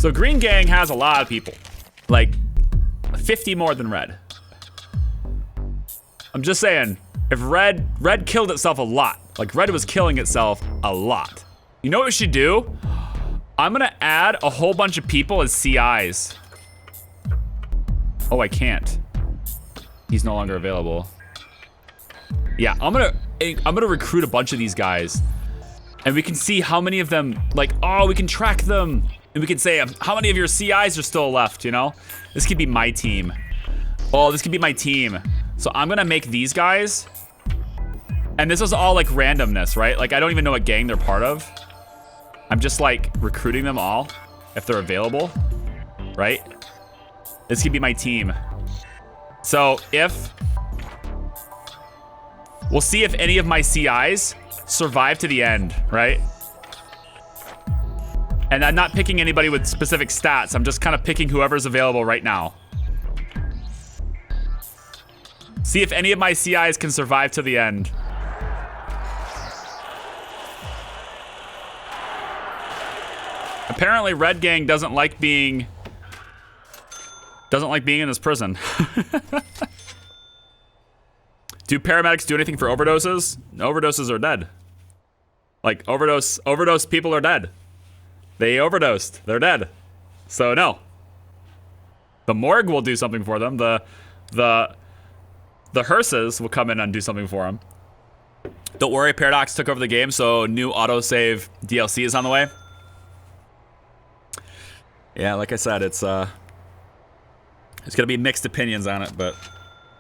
So Green Gang has a lot of people. Like 50 more than Red. I'm just saying, if Red killed itself a lot. Like Red was killing itself a lot. You know what we should do? I'm gonna add a whole bunch of people as CIs. Oh, I can't. He's no longer available. Yeah, I'm gonna recruit a bunch of these guys. And we can see how many of them, like, oh, we can track them. And we can say, how many of your CIs are still left, you know? This could be my team. Oh, this could be my team. So I'm gonna make these guys. And this is all like randomness, right? Like, I don't even know what gang they're part of. I'm just like recruiting them all if they're available, right? This could be my team. So we'll see if any of my CIs survive to the end, right? And I'm not picking anybody with specific stats. I'm just kind of picking whoever's available right now. See if any of my CIs can survive to the end. Apparently Red Gang doesn't like being in this prison. Do paramedics do anything for overdoses? Overdoses are dead. Like overdose people are dead. They overdosed, they're dead. So no. The morgue will do something for them. The hearses will come in and do something for them. Don't worry, Paradox took over the game, so new autosave DLC is on the way. Yeah, like I said, it's gonna be mixed opinions on it, but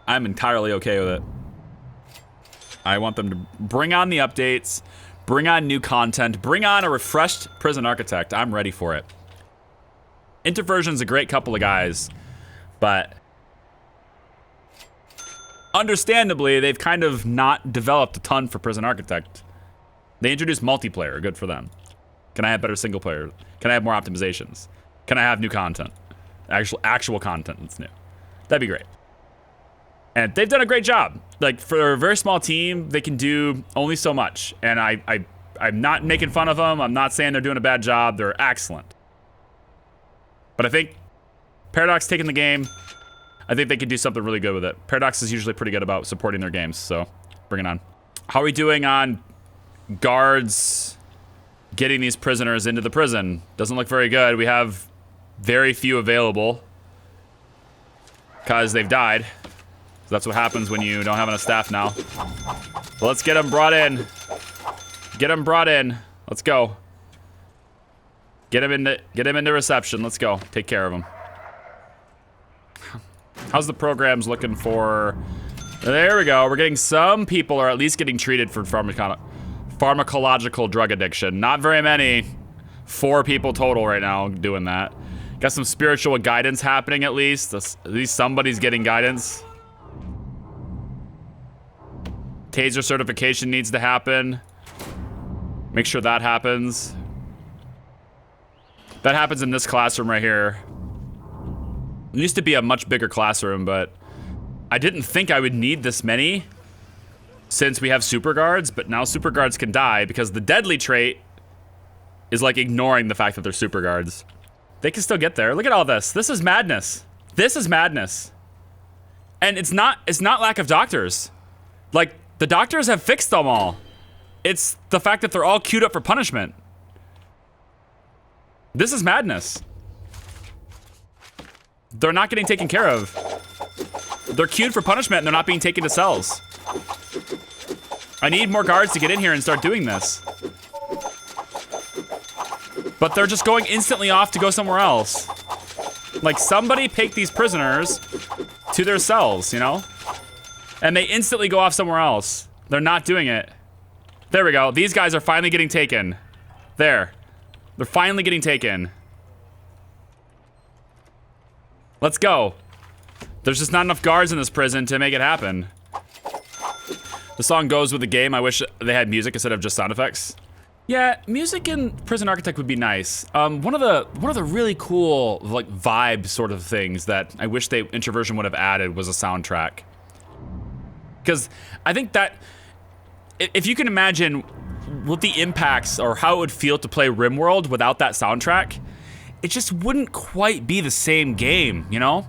I'm entirely okay with it. I want them to bring on the updates, bring on new content, bring on a refreshed Prison Architect. I'm ready for it. Interversion's a great couple of guys, but understandably, they've kind of not developed a ton for Prison Architect. They introduced multiplayer, good for them. Can I have better single player? Can I have more optimizations? Can I have new content? Actual content that's new. That'd be great. And they've done a great job. Like, for a very small team, they can do only so much. And I'm not making fun of them. I'm not saying they're doing a bad job. They're excellent. But I think Paradox taking the game, I think they can do something really good with it. Paradox is usually pretty good about supporting their games, so bring it on. How are we doing on guards getting these prisoners into the prison? Doesn't look very good. We have very few available because they've died. So that's what happens when you don't have enough staff now. So let's get them brought in. Get them brought in. Let's go. Get them into reception. Let's go. Take care of them. How's the programs looking for? There we go. We're getting some people are at least getting treated for pharmacological drug addiction. Not very many. 4 people total right now doing that. Got some spiritual guidance happening at least. At least somebody's getting guidance. Taser certification needs to happen. Make sure that happens. That happens in this classroom right here. It used to be a much bigger classroom, but I didn't think I would need this many since we have super guards, but now super guards can die because the deadly trait is like ignoring the fact that they're super guards. They can still get there. Look at all this. This is madness. This is madness. And it's not lack of doctors. Like, the doctors have fixed them all. It's the fact that they're all queued up for punishment. This is madness. They're not getting taken care of. They're queued for punishment and they're not being taken to cells. I need more guards to get in here and start doing this. But they're just going instantly off to go somewhere else. Like, somebody pick these prisoners to their cells, you know? And they instantly go off somewhere else. They're not doing it. There we go. These guys are finally getting taken. There. They're finally getting taken. Let's go. There's just not enough guards in this prison to make it happen. The song goes with the game. I wish they had music instead of just sound effects. Yeah, music in Prison Architect would be nice. One of the really cool like vibe sort of things that I wish Introversion would have added was a soundtrack. Because I think that if you can imagine what the impacts or how it would feel to play RimWorld without that soundtrack, it just wouldn't quite be the same game, you know?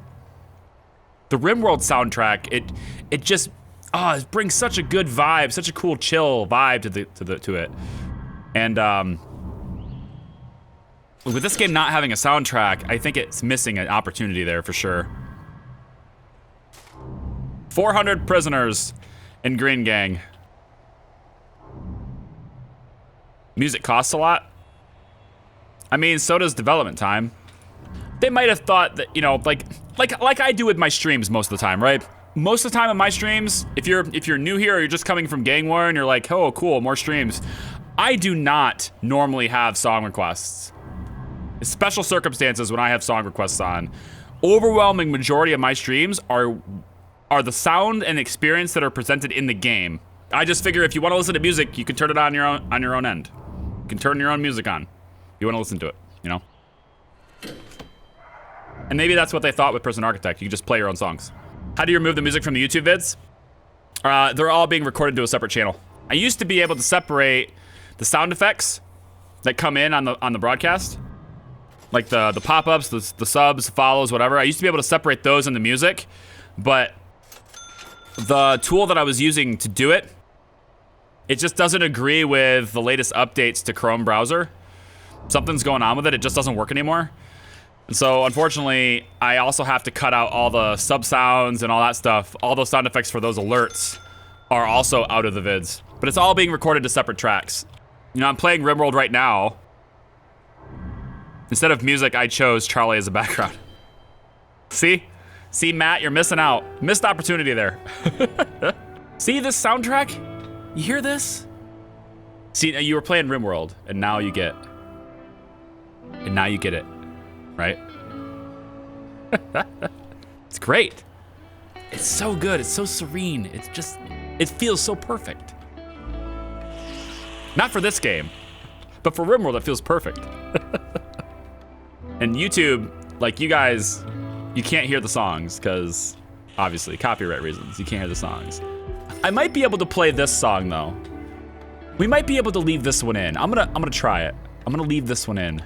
The RimWorld soundtrack, it just, it brings such a good vibe, such a cool chill vibe to it. And with this game not having a soundtrack, I think it's missing an opportunity there for sure. 400 prisoners in Green Gang. Music costs a lot. I mean, so does development time. They might have thought that, you know, like I do with my streams most of the time, right? Most of the time in my streams, if you're new here or you're just coming from Gang War and you're like, oh, cool, more streams. I do not normally have song requests. Special circumstances when I have song requests on. Overwhelming majority of my streams are the sound and experience that are presented in the game. I just figure if you want to listen to music, you can turn it on your own end. You can turn your own music on. You want to listen to it, you know? And maybe that's what they thought with Prison Architect. You can just play your own songs. How do you remove the music from the YouTube vids? They're all being recorded to a separate channel. I used to be able to separate the sound effects that come in on the broadcast. Like the pop-ups, the subs, follows, whatever. I used to be able to separate those in the music, but the tool that I was using to do it, it just doesn't agree with the latest updates to Chrome browser. Something's going on with it. It just doesn't work anymore. And so, unfortunately, I also have to cut out all the sub sounds and all that stuff. All those sound effects for those alerts are also out of the vids. But it's all being recorded to separate tracks. You know, I'm playing RimWorld right now. Instead of music, I chose Charlie as a background. See? See, Matt, you're missing out. Missed opportunity there. See this soundtrack? You hear this? See, you were playing RimWorld, and now you get... And now you get it, right? It's great. It's so good, it's so serene. It's just, it feels so perfect. Not for this game, but for RimWorld, it feels perfect. And YouTube, like you guys, you can't hear the songs because obviously copyright reasons. You can't hear the songs. I might be able to play this song though. We might be able to leave this one in. I'm gonna try it. I'm gonna leave this one in.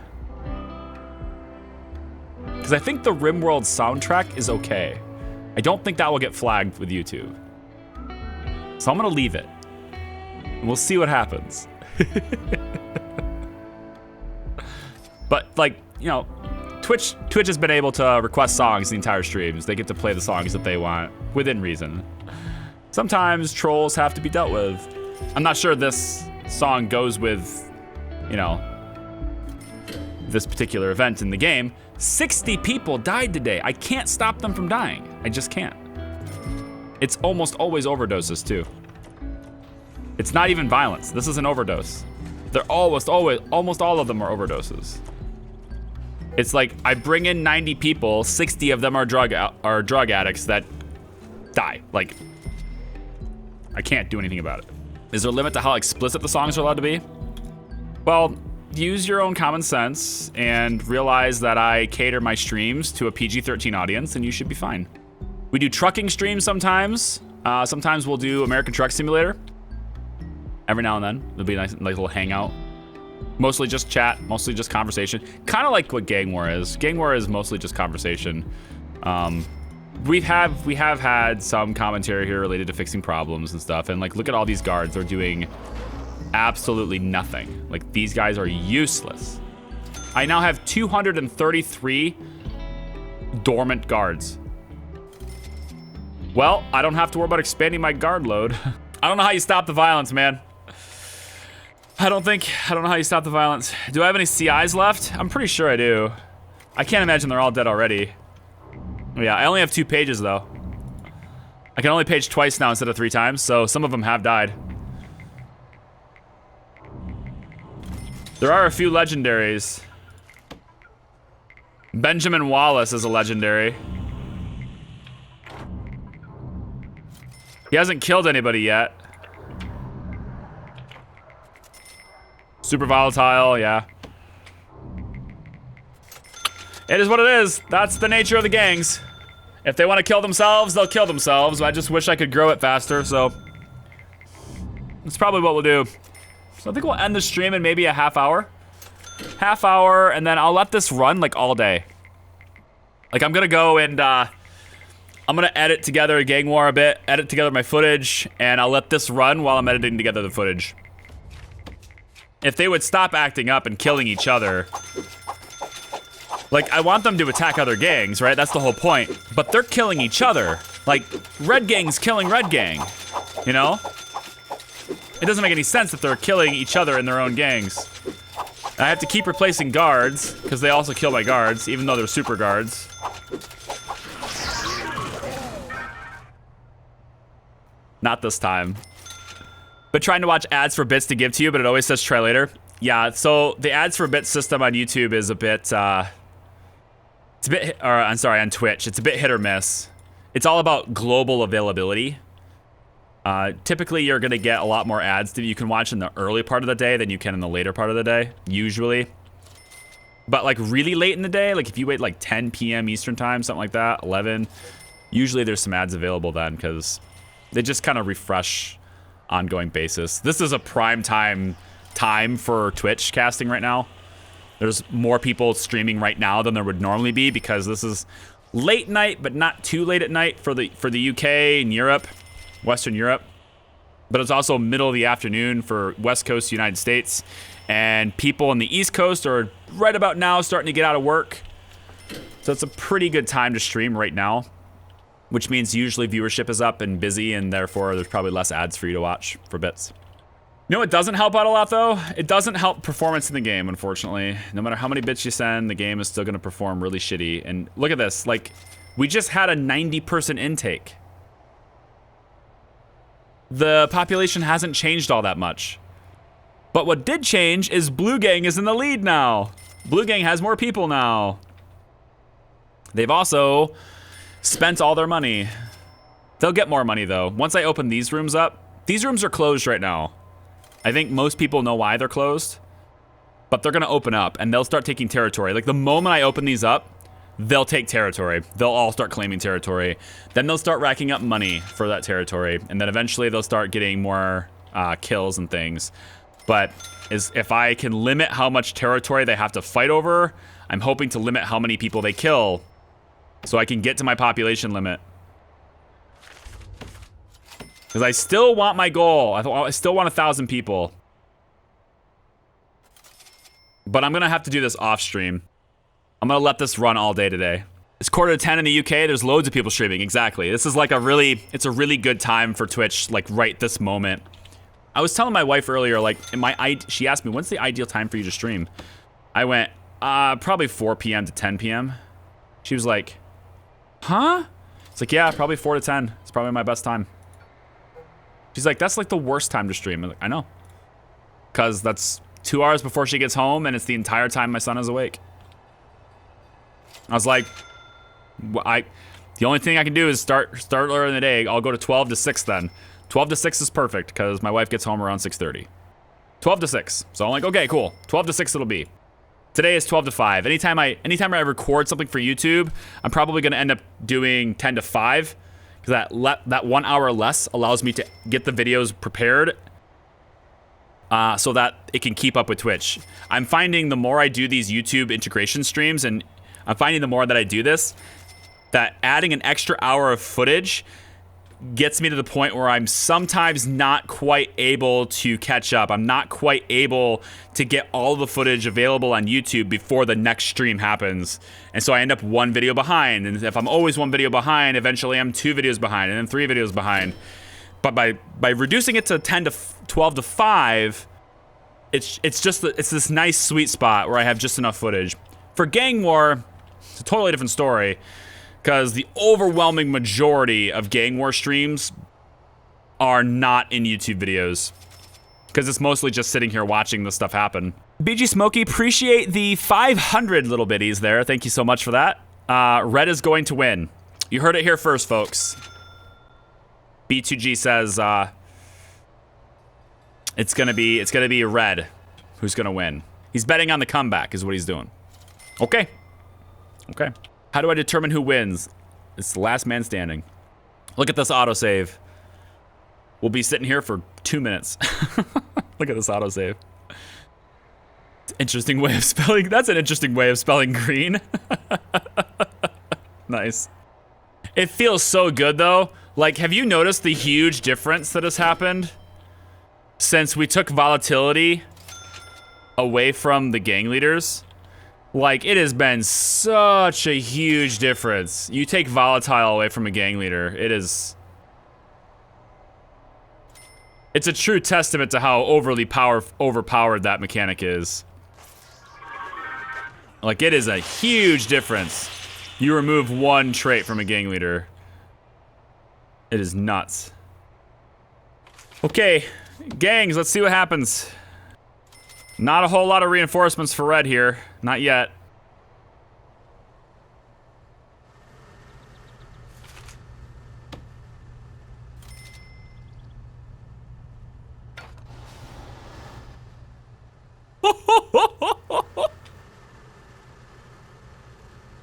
Because I think the RimWorld soundtrack is okay. I don't think that will get flagged with YouTube. So I'm gonna leave it. And we'll see what happens. But like, you know, Twitch has been able to request songs the entire streams. They get to play the songs that they want within reason. Sometimes trolls have to be dealt with. I'm not sure this song goes with, you know, this particular event in the game. 60 people died today. I can't stop them from dying. I just can't. It's almost always overdoses too. It's not even violence. This is an overdose. They're almost all of them are overdoses. It's like I bring in 90 people, 60 of them are drug addicts that die. Like, I can't do anything about it. Is there a limit to how explicit the songs are allowed to be? Well, use your own common sense and realize that I cater my streams to a PG-13 audience and you should be fine. We do trucking streams sometimes. Sometimes we'll do American Truck Simulator. Every now and then, it'll be a nice little hangout. Mostly just chat, mostly just conversation. Kind of like what Gang War is. Gang War is mostly just conversation. We have had some commentary here related to fixing problems and stuff. And like, look at all these guards. They're doing absolutely nothing. Like, these guys are useless. I now have 233 dormant guards. Well, I don't have to worry about expanding my guard load. I don't know how you stop the violence, man. I don't know how you stop the violence. Do I have any CIs left? I'm pretty sure I do. I can't imagine they're all dead already. Yeah, I only have 2 pages though. I can only page twice now instead of 3 times, so some of them have died. There are a few legendaries. Benjamin Wallace is a legendary. He hasn't killed anybody yet. Super volatile, yeah. It is what it is. That's the nature of the gangs. If they want to kill themselves, they'll kill themselves. I just wish I could grow it faster, so that's probably what we'll do. So I think we'll end the stream in maybe a half hour. half hour, and then I'll let this run like all day. Like I'm gonna go and I'm gonna edit together Gang War a bit, edit together my footage, and I'll let this run while I'm editing together the footage. If they would stop acting up and killing each other, like I want them to attack other gangs, right? That's the whole point. But they're killing each other. Like Red Gang's killing Red Gang, you know? It doesn't make any sense that they're killing each other in their own gangs. I have to keep replacing guards, because they also kill my guards, even though they're super guards. Not this time. But trying to watch ads for bits to give to you, but it always says try later. Yeah, so the ads for bits system on YouTube is a bit, it's a bit, or I'm sorry, on Twitch, it's a bit hit or miss. It's all about global availability. Typically, you're gonna get a lot more ads that you can watch in the early part of the day than you can in the later part of the day, usually. But like really late in the day, like if you wait like 10 p.m. Eastern time, something like that, 11, usually there's some ads available then because they just kind of refresh ongoing basis. This is a prime time for Twitch casting right now. There's more people streaming right now than there would normally be because this is late night, but not too late at night for the UK and Europe. Western Europe, but it's also middle of the afternoon for West Coast United States, and people on the East Coast are right about now starting to get out of work, so it's a pretty good time to stream right now, which means usually viewership is up and busy, and therefore there's probably less ads for you to watch for bits. You know what doesn't help out a lot though? It doesn't help performance in the game, unfortunately. No matter how many bits you send, the game is still gonna perform really shitty. And look at this, like we just had a 90% intake. The population hasn't changed all that much. But what did change is Blue Gang is in the lead now. Blue Gang has more people now. They've also spent all their money. They'll get more money though. Once I open these rooms up, these rooms are closed right now. I think most people know why they're closed, but they're gonna open up and they'll start taking territory. Like the moment I open these up, they'll take territory. They'll all start claiming territory. Then they'll start racking up money for that territory. And then eventually they'll start getting more kills and things. But if I can limit how much territory they have to fight over, I'm hoping to limit how many people they kill so I can get to my population limit. Because I still want my goal. I still want 1,000 people. But I'm gonna have to do this off stream. I'm gonna let this run all day today. It's 9:45 in the UK. There's loads of people streaming. Exactly. This is like it's a really good time for Twitch, like right this moment. I was telling my wife earlier, like, she asked me, when's the ideal time for you to stream? I went, probably 4 p.m. to 10 p.m. She was like, huh? It's like, yeah, probably 4 to 10. It's probably my best time. She's like, that's like the worst time to stream. I'm like, I know. Because that's 2 hours before she gets home, and it's the entire time my son is awake. I was like, the only thing I can do is start earlier in the day. I'll go to 12 to 6 then. 12 to 6 is perfect because my wife gets home around 6:30. 12 to 6. So I'm like, okay, cool. 12 to 6 it'll be. Today is 12 to 5. Anytime I record something for YouTube, I'm probably gonna end up doing 10 to 5 because that 1 hour less allows me to get the videos prepared so that it can keep up with Twitch. I'm finding the more I do these YouTube integration streams, and I'm finding the more that I do this, that adding an extra hour of footage gets me to the point where I'm sometimes not quite able to catch up. I'm not quite able to get all the footage available on YouTube before the next stream happens. And so I end up 1 video behind. And if I'm always 1 video behind, eventually I'm 2 videos behind and then 3 videos behind. But by reducing it to 10 to 12 to 5, it's this nice sweet spot where I have just enough footage. For Gang War, it's a totally different story. Because the overwhelming majority of Gang War streams are not in YouTube videos. Because it's mostly just sitting here watching this stuff happen. BG Smokey, appreciate the 500 little bitties there. Thank you so much for that. Red is going to win. You heard it here first, folks. B2G says it's gonna be Red who's gonna win. He's betting on the comeback is what he's doing. Okay. Okay. How do I determine who wins? It's the last man standing. Look at this autosave. We'll be sitting here for 2 minutes. Look at this autosave. Interesting way of spelling. That's an interesting way of spelling green. Nice. It feels so good though. Like, have you noticed the huge difference that has happened since we took volatility away from the gang leaders? Like, it has been such a huge difference. You take volatile away from a gang leader, it's a true testament to how overpowered that mechanic is. Like, it is a huge difference. You remove one trait from a gang leader. It is nuts. Okay, gangs, let's see what happens. Not a whole lot of reinforcements for Red here. Not yet.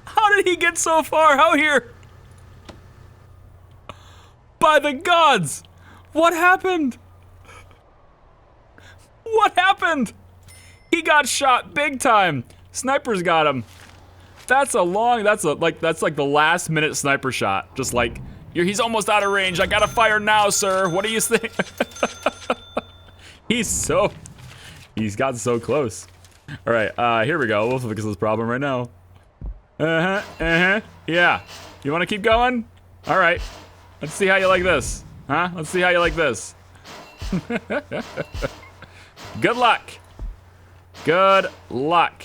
How did he get so far out here? By the gods! What happened? What happened? He got shot big time. Snipers got him. That's like the last minute sniper shot. Just like, he's almost out of range. I gotta fire now, sir. What do you think? He's got so close. All right, here we go. We'll fix this problem right now. Yeah. You wanna keep going? All right. Let's see how you like this. Huh? Let's see how you like this. Good luck. Good luck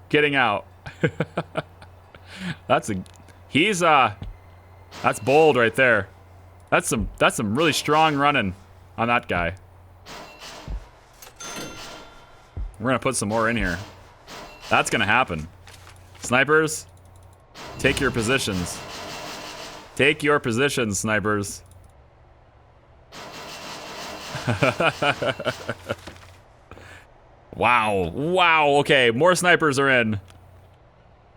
getting out. That's bold right there. That's some really strong running on that guy. We're gonna put some more in here. That's gonna happen. Snipers, take your positions. Take your positions, snipers. Wow, okay, more snipers are in.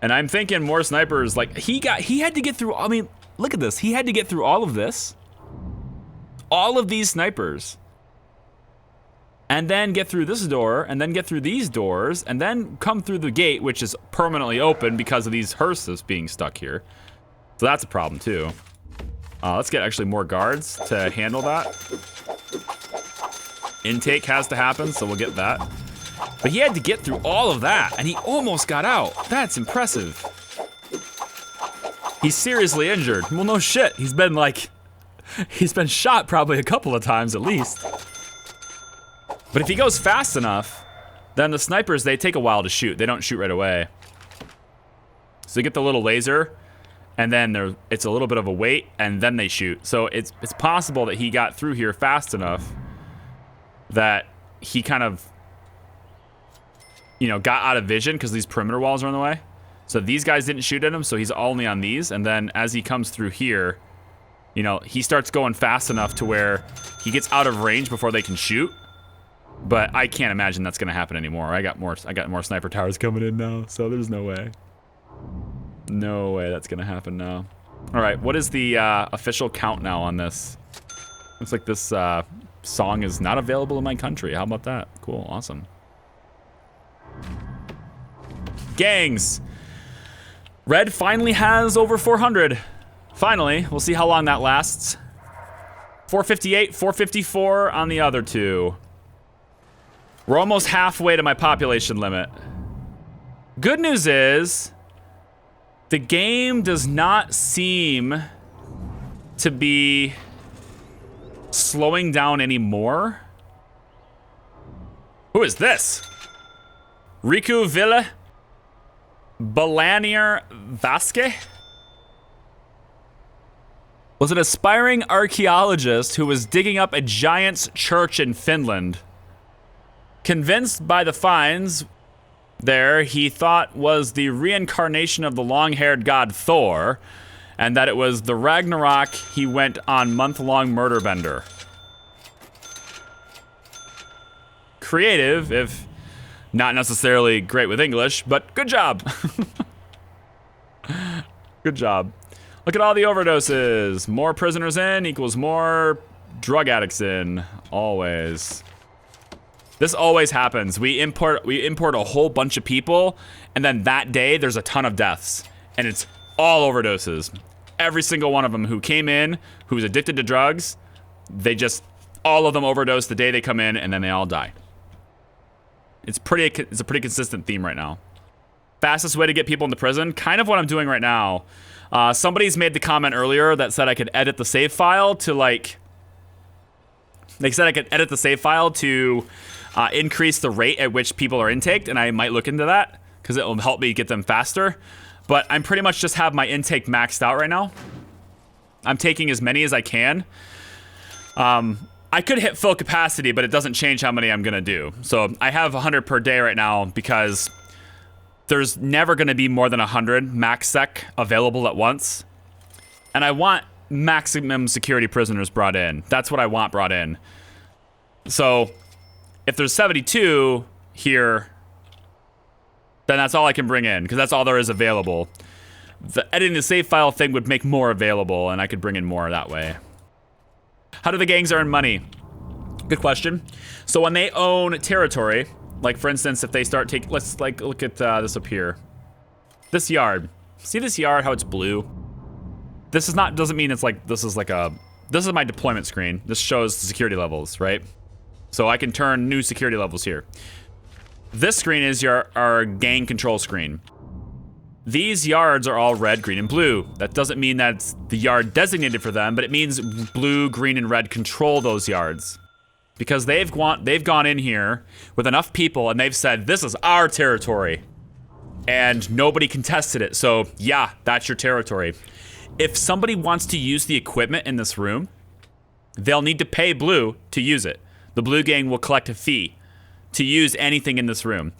And I'm thinking more snipers, like, he had to get through, I mean, look at this. He had to get through all of this. All of these snipers. And then get through this door, and then get through these doors, and then come through the gate, which is permanently open because of these hearses being stuck here. So that's a problem too. Let's get actually more guards to handle that. Intake has to happen, so we'll get that. But he had to get through all of that, and he almost got out. That's impressive. He's seriously injured. Well, no shit. He's been shot probably a couple of times at least. But if he goes fast enough, then the snipers, they take a while to shoot. They don't shoot right away. So you get the little laser, and then it's a little bit of a wait, and then they shoot. So it's possible that he got through here fast enough that he kind of, got out of vision because these perimeter walls are in the way. So these guys didn't shoot at him, so he's only on these. And then as he comes through here, he starts going fast enough to where he gets out of range before they can shoot. But I can't imagine that's gonna happen anymore. I got more sniper towers coming in now, so there's no way. No way that's gonna happen now. All right, what is the official count now on this? Looks like this song is not available in my country. How about that? Cool, awesome. Gangs. Red finally has over 400. Finally, we'll see how long that lasts. 458, 454 on the other two. We're almost halfway to my population limit. Good news is, the game does not seem to be slowing down anymore. Who is this? Riku Villa Balanier Vasque was an aspiring archaeologist who was digging up a giant's church in Finland. Convinced by the finds there, he thought was the reincarnation of the long-haired god Thor, and that it was the Ragnarok. He went on month-long murder bender. Creative, if not necessarily great with English, but good job. Good job. Look at all the overdoses. More prisoners in equals more drug addicts in, always. This always happens. We import a whole bunch of people, and then that day there's a ton of deaths, and it's all overdoses. Every single one of them who came in, who's addicted to drugs, all of them overdose the day they come in, and then they all die. It's a pretty consistent theme right now. Fastest way to get people into prison, kind of what I'm doing right now. Somebody's made the comment earlier that said I could edit the save file to increase the rate at which people are intaked, and I might look into that because it will help me get them faster. But I'm pretty much just have my intake maxed out right now. I'm taking as many as I can. I could hit full capacity, but it doesn't change how many I'm gonna do. So I have 100 per day right now because there's never gonna be more than 100 max sec available at once. And I want maximum security prisoners brought in. That's what I want brought in. So if there's 72 here, then that's all I can bring in because that's all there is available. The editing the save file thing would make more available and I could bring in more that way. How do the gangs earn money? Good question. So when they own territory, like for instance, if they start taking, let's like look at this up here. This yard. See this yard, how it's blue? This is not, doesn't mean it's like, this is my deployment screen. This shows the security levels, right? So I can turn new security levels here. This screen is our gang control screen. These yards are all red, green, and blue. That doesn't mean that's the yard designated for them, but it means blue, green, and red control those yards. Because they've gone in here with enough people and they've said, this is our territory. And nobody contested it, so yeah, that's your territory. If somebody wants to use the equipment in this room, they'll need to pay blue to use it. The blue gang will collect a fee to use anything in this room.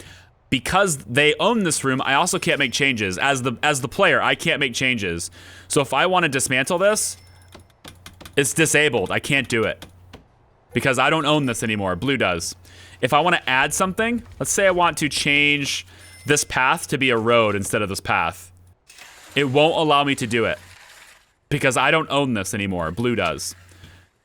Because they own this room, I also can't make changes. As the player, I can't make changes. So if I want to dismantle this, it's disabled. I can't do it. Because I don't own this anymore. Blue does. If I want to add something, let's say I want to change this path to be a road instead of this path. It won't allow me to do it. Because I don't own this anymore. Blue does.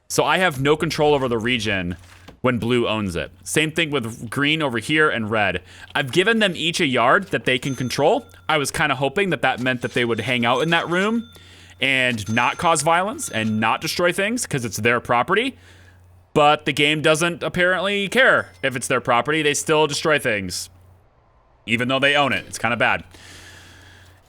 So I have no control over the region when blue owns it. Same thing with green over here and red. I've given them each a yard that they can control. I was kind of hoping that that meant that they would hang out in that room and not cause violence and not destroy things because it's their property. But the game doesn't apparently care if it's their property. They still destroy things, even though they own it. It's kind of bad.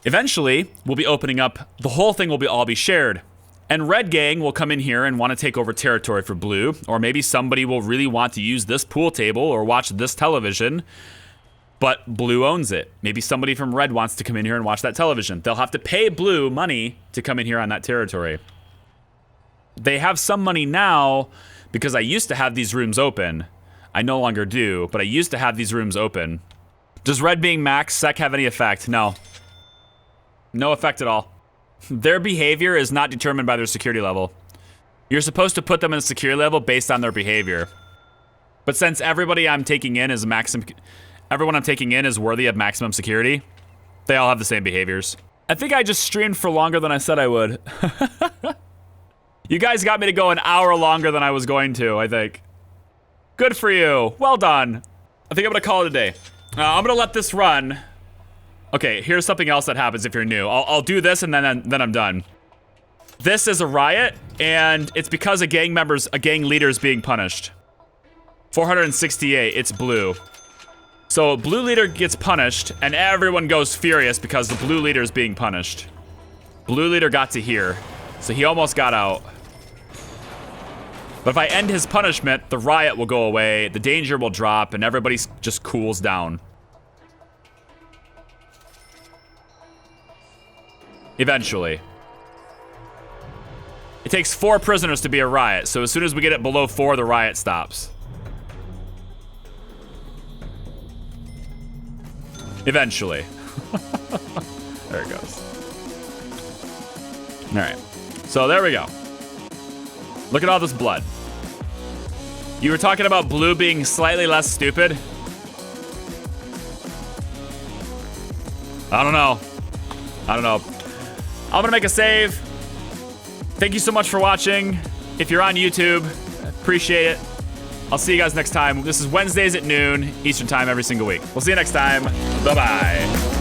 Eventually, we'll be opening up, the whole thing will all be shared. And Red Gang will come in here and want to take over territory for Blue, or maybe somebody will really want to use this pool table or watch this television, but Blue owns it. Maybe somebody from Red wants to come in here and watch that television. They'll have to pay Blue money to come in here on that territory. They have some money now because I used to have these rooms open. I no longer do, but I used to have these rooms open. Does Red being max sec have any effect? No. No effect at all. Their behavior is not determined by their security level. You're supposed to put them in a security level based on their behavior. But since everybody I'm taking in is everyone I'm taking in is worthy of maximum security, they all have the same behaviors. I think I just streamed for longer than I said I would. You guys got me to go an hour longer than I was going to, I think. Good for you. Well done. I think I'm gonna call it a day. I'm gonna let this run. Okay, here's something else that happens if you're new. I'll do this and then I'm done. This is a riot, and it's because a gang leader is being punished. 468, it's Blue. So Blue leader gets punished, and everyone goes furious because the Blue leader is being punished. Blue leader got to here, so he almost got out. But if I end his punishment, the riot will go away, the danger will drop, and everybody just cools down. Eventually. It takes 4 prisoners to be a riot, so as soon as we get it below 4, the riot stops. Eventually. There it goes. Alright. So there we go. Look at all this blood. You were talking about Blue being slightly less stupid? I don't know. I'm gonna make a save. Thank you so much for watching. If you're on YouTube, appreciate it. I'll see you guys next time. This is Wednesdays at noon Eastern time every single week. We'll see you next time. Bye-bye.